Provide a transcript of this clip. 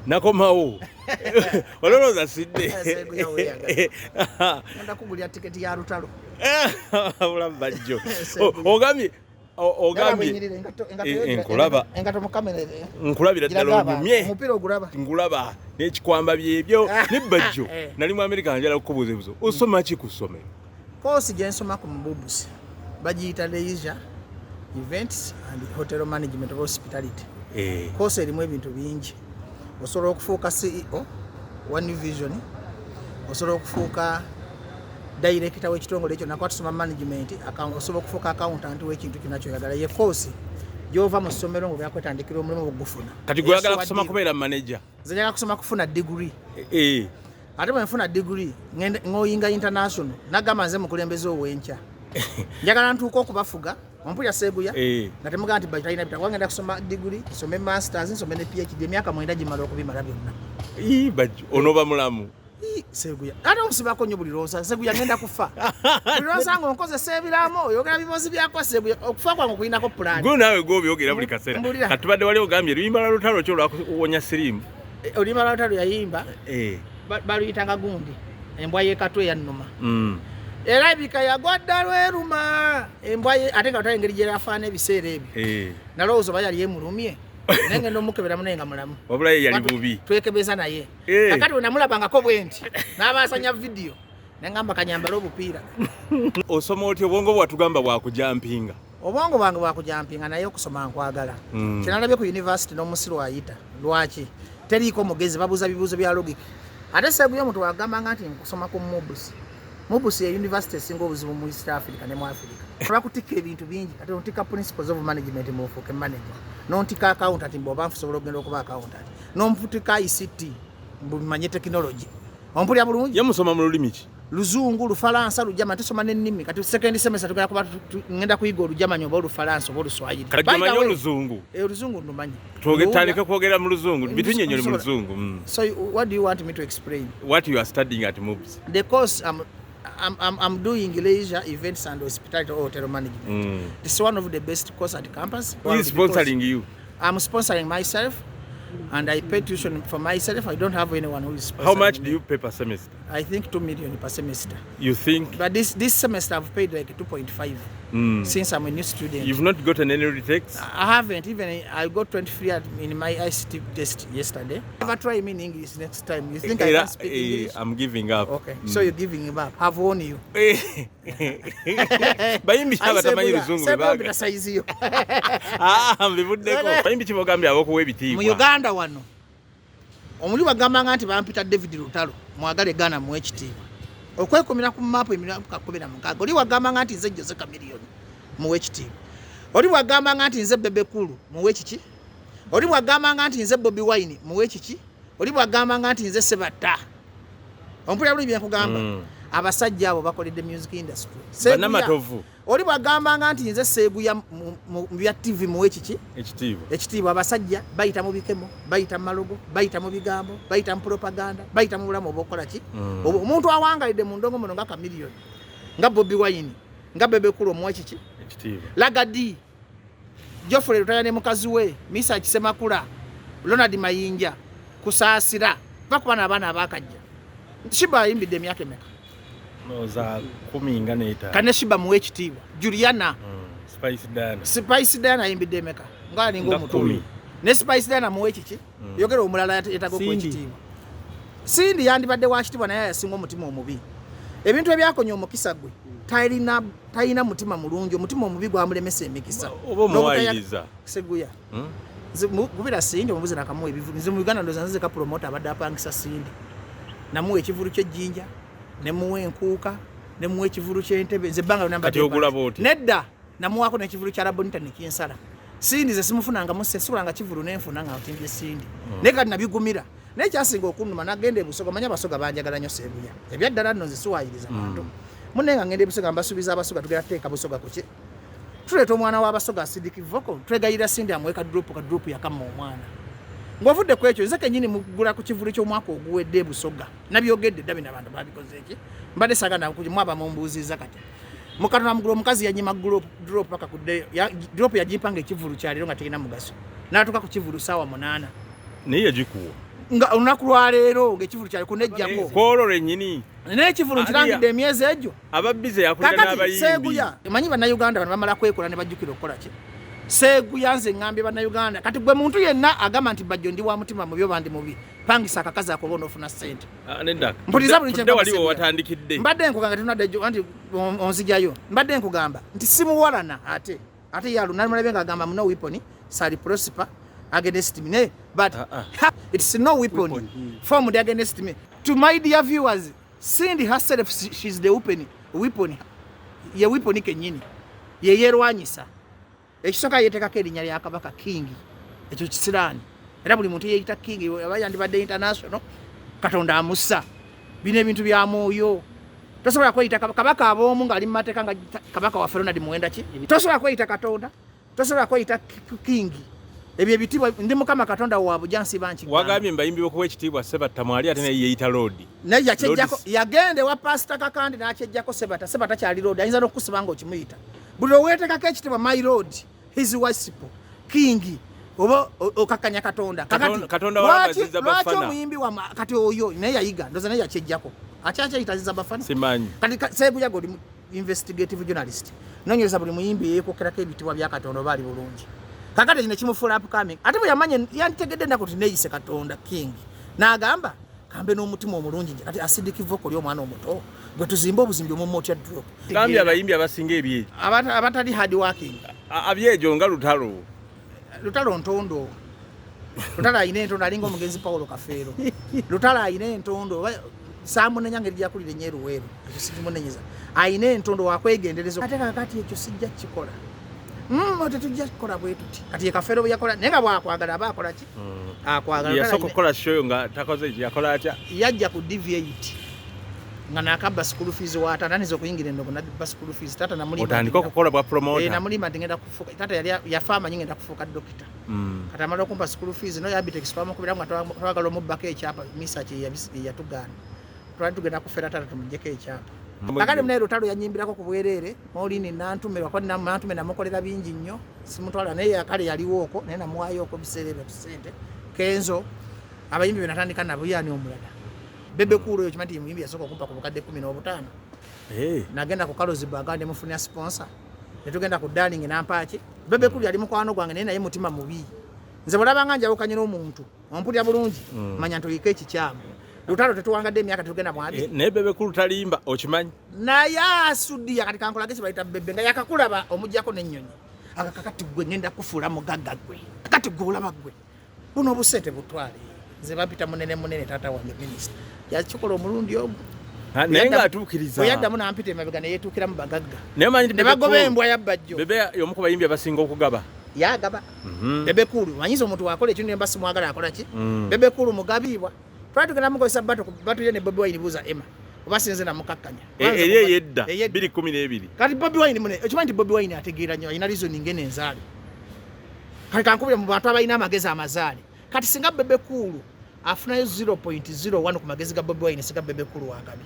nakomawo olowooza sidde ngenda kugulya tiketi ya Lutalo bulamu Bajjo ogambye nkulabira ddala onyumye ngulaba n'ekikwamba byebyo ne Bajjo nali mu Amerika njala kukubuuza ebibuzo osoma ki ku ssomero koosi gye nsoma ku mububusi bagiyita leisure events and hotel management of hospitality koosi erimu ebintu bingi osobola okufuuka CEO one vision osobola okufuuka director w'ekitongole ekyo nakwatuma management osobola okufuuka accountant w'ekintu kyonna kyoyagala ye koosi gyova mu ssomero nga byakwetandikira omulimu ogufuna kati gweyagala kusoma kubeera manager nze njagala kusoma kufuna degree ate bwe nfuna degree ng'oyinga international nagamba nze mukulembeze ow'enkya njagala ntuuka okubafuga ompulya Seeguya nga temugaa nti Bajjo talina bitabo ngenda kusoma degree nsome masters nsome ne PhD emyaka 9 gimala okubimala byonna Bajjo onoba mulamu Seeguya ate omusibako nnyo buli lwosa Seeguya ngenda kufa buli lwosa nga onkozesa ebiraamo oyogera bibozi byako Seeguya okufa kwange okulinako pulaani gwe naawe gw'obyogera buli kaseera kati tubadde wali ogambye oluyimba lwa Lutalo kyo lwakuwonya siriimu oluyimba lwa Lutalo yayimba baluyitanga gundi embwa y'ekatwe yannuma era ebika yagwadda lweruma embwa ate nga tutali engeri gye yafaana ebiseera ebyo nalowooza oba yali yemulumye naye ngenda omukeberamu naye nga mulamu wabula ye yali bubi twekebeza naye kakati we namulabangako bwe nti n'abaasanya vidiyo nengamba kanyambala obupiira osoma otyo obwongo bwatugamba bwakujampinga obwongo bwange bwakujampinga naye okusoma nkwagala kyenalabye ku yunivasite n'omusiru ayita lwaki teriiko mugezi babuuza bibuuzo bya logika ate Seeguya omuntu wagambanga nti nkusoma ku mubusi ye yunivasite esinga obuzibu mu East Africa ne mu Africa twakutika ebintu bingi kati ontika principles of management mu fuke manager nontika accountant mboba nfusobola okugenda okuba accountant nomputika ICT mbumanye technology ompulya bulungi ye musoma mu lulimi ki Luzungu Lufalansa Lujama tusoma n'ennimi kati second semester tugenda kuba ngenda kuyiga Olujamanya oba Olufalansa oba Oluswahili kati gamanyi Oluzungu Oluzungu ndumanyi twogera kwogera mu Luzungu bitunyenyole mu Luzungu so what do you want me to explain what you are studying at MUBS the course I'm doing leisure events and hospitality or hotel management. This is one of the best courses at campus. Who is sponsoring you? I'm sponsoring myself, and I pay tuition for myself. I don't have anyone who is sponsoring. How much do you pay per semester? I think 2 million per semester. You think? But this semester I've paid like 2.5 since I'm a new student. You've not gotten any retakes? I haven't. Even I got 23 in my ICT test yesterday. Never try me in English next time. You think I can speak English? I'm giving up. Okay. So you're giving up. I've won you. Bayimbi abatamanyi Luzungu bebaga. Mbivuddeko. Bayimbi kibogambye abokuwa ebitiibwa. Mu Uganda wano. Omuli bagambanga nti bampita David Lutalo mwagale Ghana mu ekitiibwa. Okwekomera ku map emyaka 16 oli wagambanga nti nze Jose Chameleone mu ekitiibwa. Oli wagambanga nti nze Bebe Kulu mu ekiki. Oli wagambanga nti nze Bobby Wine mu ekiki. Oli wagambanga nti nze Sebatta. Ompulya buli byakugamba. Abasajja abo bakoledde music industry. Banamatovu. Oli bagambanga nti nze Seeguya mu bya TV mu ekiki. Ekitiibwa abasajja bayita mu bikemo, bayita mu malogo, bayita mu bigambo, bayita mu propaganda, bayita mu bulamu obukola ki. Omuntu awangalidde mu ndongo muno nga Chameleone, nga Bobby Wine, nga Bebe Kulu mu ekiki. Lagadi, Geoffrey Lutaya ne mukazi we, Misa Kisemakula, Ronald Mayinja, Kusaasira, bakuba n'abaana abakajja. Shiba ayimbidde emyaka emeka. Za 10 kane Shiba mu ekitiibwa. Juliana Spice Diana ayimbidde emeka nga alinga omutumi. Ne Spice Diana mu ekiki yogera omulala yatago ku ekitiibwa. Sindi yandibadde wa kitiibwa naye yasinga omutima omubi. Ebintu ebyakonya omukisa gwe talina mutima mulungi, omutima omubi gwamulemesa emikisa. Oba omuwayiriza Seeguya gubira Sindi omubuzi nakamuwa ebivu. Nze mu Uganda ndoza nze ka promoter abadde apangisa Sindi namuwa ekivulu ky'ejjinja nemuwa enkuuka nemuwa ekivulu ky'entebe nze bbanga namba nedda namuwaako n'ekivulu kya Rabonita nekinsala. Sindi ze simufunanga mu sesulanga kivulu nenfuna nga otimbye Sindi naye kati nabigumira naye kyasinga okunnuma nagenda ebusoga manya abasoga banjagala nnyo Seeguya ebyaddala nno nze siwaayiriza bantu munne nga ngenda ebusoga mbasuubiza abasoga tugera teeka busoga ku ki tuleeta omwana w'abasoga asidikivoko twegayira Sindi amuwe ka drop yakamma omwana ng'ovudde ku ekyo nze kennyini mugula ku kivulu ky'omwaka oguwedde ebusoga nabyogedde dda bino abantu babikoze eki mbadde saagana mwaba mumbuuziza kati mukatona mugula omukazi yanyima drop paka kudde drop yagimpanga ekivulu kyaliro nga tegina mugaso n'atuuka ku kivulu saawa 8 Niye jikuwa. Nga olunaku lwa leero ng'ekivulu kyali kunejjako. Kwololo ennyini. N'ekivulu kirangidde emyezi egyo. Ababbize yakulira n'abayimbi. Seeguya. Manyi bannayuganda bano bamala kwekola ne bajjukira okukola ki? Seeguya nze ngambye bannayuganda. Kati gwe muntu yenna agamba nti Bajjo ndi wa mutima mubi oba ndi mubi. Pangisa akakazi ako boona ofuna ssente. Nedda. Mpuliriza buli kye waliwo watandikidde. Mbadde nkugamba tunadde anti onzijayo. Mbadde nkugamba nti simuwalana ate ya lunalumalabe ng'agamba muno weapon sali prosper against me. But it's no weapon formed against me. To my dear viewers, Cindy herself, she's the weapon. Ye weapon kenyini. Ye yerwanyisa. Ekisoka yetekako erinnya lya Kabaka King. Ekyo kisiraani. Era buli muntu yeyita King abayandibadde international. Katonda amussa. Bino ebintu bya mwoyo. Tosobola kweyita Kabaka ab'omu ng'ali mu mateeka nga Kabaka waffe Ronald Muwenda ki. Tosobola kweyita Katonda. Tosobola kweyita King. Ebyo ebitibwa ndi Mukama Katonda wa bujansi banki. Wagambye mbayimbi okuwa ekitiibwa Sebata mwali ate naye yeyita Lord. Naye yakyejjako yagende wa Pastor Kakandi n'akyejjako Sebata kyali Lord. Ayinza n'okukusiba ng'okimuyita. Buli oweetekako ekitiibwa my Lord, his worship, King. Oba okakanya Katonda. Katonda wabazizza bafana. Lwaki omuyimbi wa kati oyo naye yayiga ndoza naye yakyejjako. Akyayitaziza bafana. Simanyi. Kati Seeguya goli investigative journalist. Nonyereza buli muyimbi yeekokerako ebitibwa bya Katonda bali bulungi. Kakati kino kimufuula upcoming. Ate bwe yamanye yantegedde nako tineyise Katonda King. N'agamba kambe n'omutima omulungi kati acidic vocal y'omwana omuto. Gwe tuzimba obuzimbi omumma otya drop. Gambye abayimbi abasinga ebyejo. Abatali hard working. Abyejo nga Lutalo. Lutalo ntondo. Lutalo ayina entondo alinga omugenzi Paulo Kafeero. Lutalo ayina entondo. Saamunenya ngeri gyakulira Nyeruweero. Ekyo sikimunenyeza. Ayina entondo wakwegendereza. Ate kakati ekyo sijja kikola. Tetujja kukola bwe tuti. Kati ye Kafeero bwe yakola nenga bwakwagala aba akola ki? Akwagala. Yasooka okukola show nga takoze ekyo yakola atya? Yajja ku deviate. Nga nakabba school fees wata nanizo kuyingira endogo nabba school fees tata namulima. Otandika okukola bwa promoter. Namulima ngenda kufuka. Tata yali yafama nyingi ngenda kufuka dokita. Kati amala okumpa school fees no yabite kiswamo kubira ngo twagala omubbako ekyapa misa kye yatugana. Twali tugenda kufera tata tumujjeko ekyapa. Akali mune Lutalo yanyimbirako ku bwerere Maulini nantume wakati nantume namukolera bingi nnyo simutwala naye akali yaliwo okwo naye namuwayo okwo biseerera tusente Kenzo abayimbi benatandika nabo yani omulala Bebe Kulu yo kimanti muyimbi yasooka okumpa ku bukadde 15 nagenda ku Kalozi bagande mufunya sponsor netugenda ku Darling nampaki Bebe Kulu yali mukwano gwange naye mutima mubi nze bulabanga njawukanye n'omuntu ompulya bulungi manya ntoyika ekikyamu Lutalo tetuwangadde emyaka tugenda mwabi. Ne Bebe Kulu talimba okimanyi. Naye asuddiya kati kankola gesi bayita Bebe nga yakakulaba omujjako n'ennyonyi. Akakati gwe ngenda kufuula mugagga gwe. Kati gwe olaba gwe. Buno obusente butwale. Nze bapita munene taata wange minisita. Yakikola omulundi ogwo. Naye nga atuukiriza. Oyaddamu n'ampita emabega ne yeetuukira mu bagagga. Naye manyi ne bagoba embwa ya Bajjo. Bebe y'omu ku bayimbi abasinga okugaba. Yagaba. Bebe Kulu manyiza omuntu wakola ekintu embasi mwagala akola ki? Bebe Kulu mugabiibwa. Twatugenda mukozesa batu ye ne Bobi Wine buuza Emma oba sinze namukakkanya eri yedda 2012 kati Bobi Wine mune ekimanyi nti Bobi Wine ategeera nnyo alina reasoning enzaale kati kankubira mu bantu abalina amagezi amazaale kati singa Bebe Kulu afunayo 0.01 ku magezi ga Bobi Wine singa Bebe Kulu wagabi